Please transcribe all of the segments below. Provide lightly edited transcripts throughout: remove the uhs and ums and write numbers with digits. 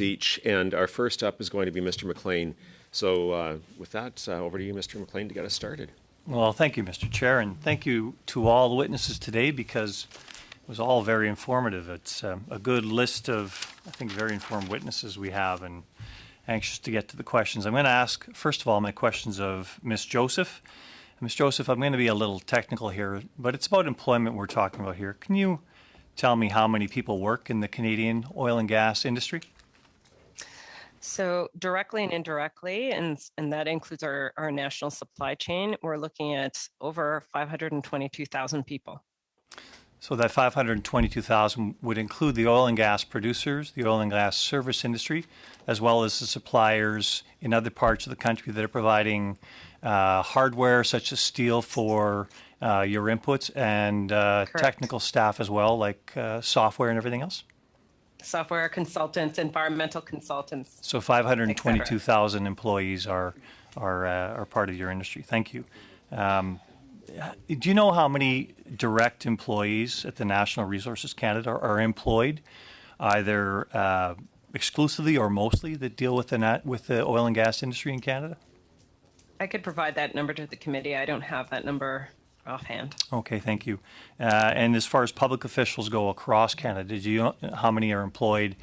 each. And our first up is going to be Mr. McLean. So with that, over to you, Mr. McLean, to get us started. Well, thank you, Mr. Chair, and thank you to all the witnesses today because it was all very informative. It's a good list of, I think, very informed witnesses we have, and anxious to get to the questions. I'm going to ask, first of all, my questions of Ms. Joseph. Ms. Joseph, I'm going to be a little technical here, but it's about employment we're talking about here. Can you tell me how many people work in the Canadian oil and gas industry? So directly and indirectly, and that includes our national supply chain, we're looking at over 522,000 people. So that 522,000 would include the oil and gas producers, the oil and gas service industry, as well as the suppliers in other parts of the country that are providing hardware such as steel for your inputs and technical staff as well, like software and everything else? Software consultants, environmental consultants. So 522,000 employees are part of your industry. Thank you. Do you know how many direct employees at the Natural Resources Canada are employed, either exclusively or mostly, that deal with the oil and gas industry in Canada? I could provide that number to the committee. I don't have that number offhand. Okay, thank you. And as far as public officials go across Canada, do you know how many are employed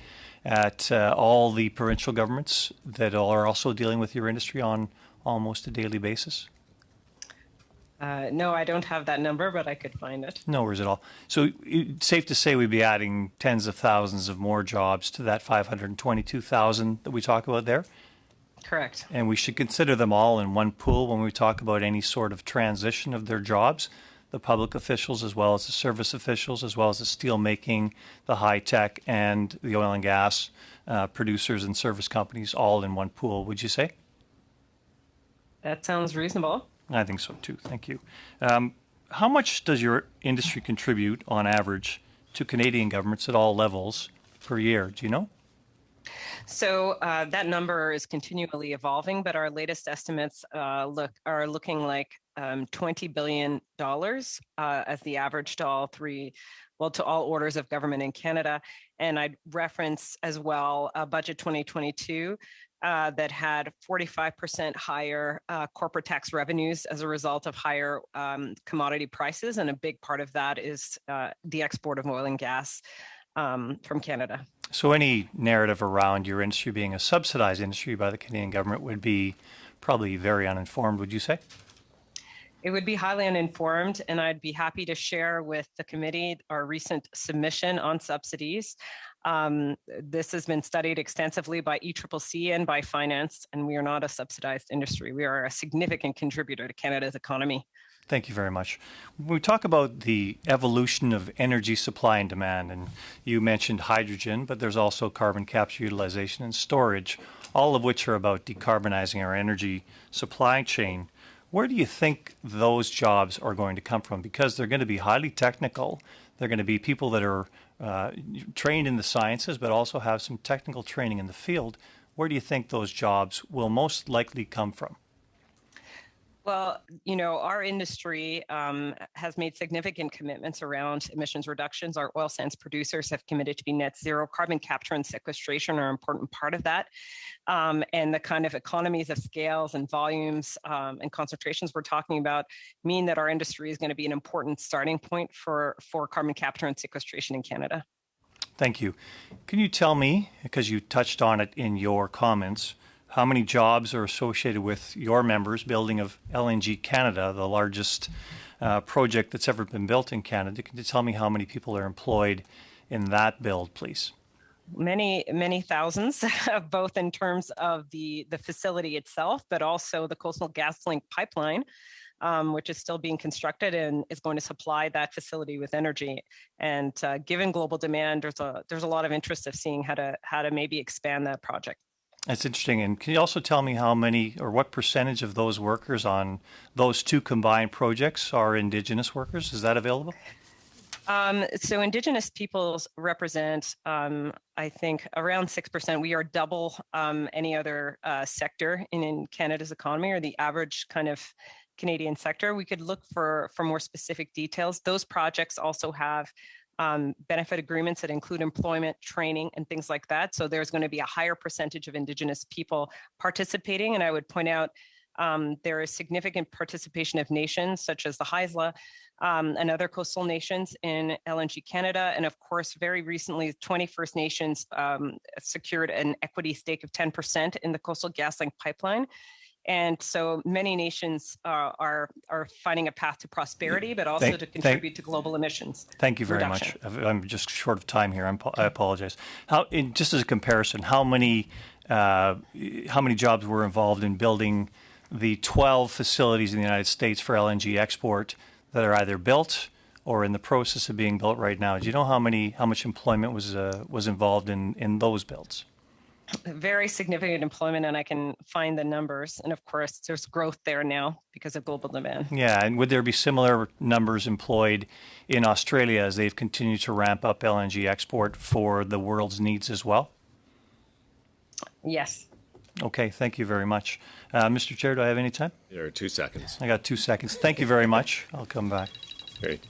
at all the provincial governments that are also dealing with your industry on almost a daily basis? No, I don't have that number, but I could find it. No worries at all. So it's safe to say we'd be adding tens of thousands of more jobs to that 522,000 that we talk about there? Correct. And we should consider them all in one pool when we talk about any sort of transition of their jobs, the public officials as well as the service officials, as well as the steel making, the high tech, and the oil and gas producers and service companies all in one pool, would you say? That sounds reasonable. I think so too. Thank you. How much does your industry contribute on average to Canadian governments at all levels per year? Do you know? So that number is continually evolving, but our latest estimates are looking like $20 billion as the average to all orders of government in Canada. And I'd reference as well Budget 2022 that had 45% higher corporate tax revenues as a result of higher commodity prices. And a big part of that is the export of oil and gas from Canada. So any narrative around your industry being a subsidized industry by the Canadian government would be probably very uninformed, would you say? It would be highly uninformed, and I'd be happy to share with the committee our recent submission on subsidies. This has been studied extensively by ECCC and by finance, and we are not a subsidized industry. We are a significant contributor to Canada's economy. Thank you very much. When we talk about the evolution of energy supply and demand, and you mentioned hydrogen, but there's also carbon capture, utilization, and storage, all of which are about decarbonizing our energy supply chain. Where do you think those jobs are going to come from? Because they're going to be highly technical. They're going to be people that are trained in the sciences, but also have some technical training in the field. Where do you think those jobs will most likely come from? Well, our industry has made significant commitments around emissions reductions. Our oil sands producers have committed to be net zero. Carbon capture and sequestration are an important part of that. And the kind of economies of scales and volumes and concentrations we're talking about mean that our industry is going to be an important starting point for carbon capture and sequestration in Canada. Thank you. Can you tell me, because you touched on it in your comments, how many jobs are associated with your members' building of LNG Canada, the largest project that's ever been built in Canada? Can you tell me how many people are employed in that build, please? Many, many thousands, both in terms of the facility itself, but also the Coastal GasLink pipeline, which is still being constructed and is going to supply that facility with energy. And given global demand, there's a lot of interest of seeing how to maybe expand that project. That's interesting. And can you also tell me how many or what percentage of those workers on those two combined projects are Indigenous workers? Is that available? So Indigenous peoples represent, I think, around 6%. We are double any other sector in Canada's economy, or the average kind of Canadian sector. We could look for more specific details. Those projects also have benefit agreements that include employment, training, and things like that. So there's going to be a higher percentage of Indigenous people participating. And I would point out there is significant participation of nations such as the Haisla and other coastal nations in LNG Canada. And of course, very recently, 20 First Nations secured an equity stake of 10% in the Coastal GasLink pipeline. And so many nations are finding a path to prosperity, but also to contribute to global emissions. Thank you very much. I'm just short of time here. I apologize. Just as a comparison, how many jobs were involved in building the 12 facilities in the United States for LNG export that are either built or in the process of being built right now? Do you know how much employment was involved in those builds? Very significant employment, and I can find the numbers. And of course, there's growth there now because of global demand. Yeah, and would there be similar numbers employed in Australia as they've continued to ramp up LNG export for the world's needs as well? Yes. Okay, thank you very much. Mr. Chair, do I have any time? There are 2 seconds. I got 2 seconds. Thank you very much. I'll come back. Great.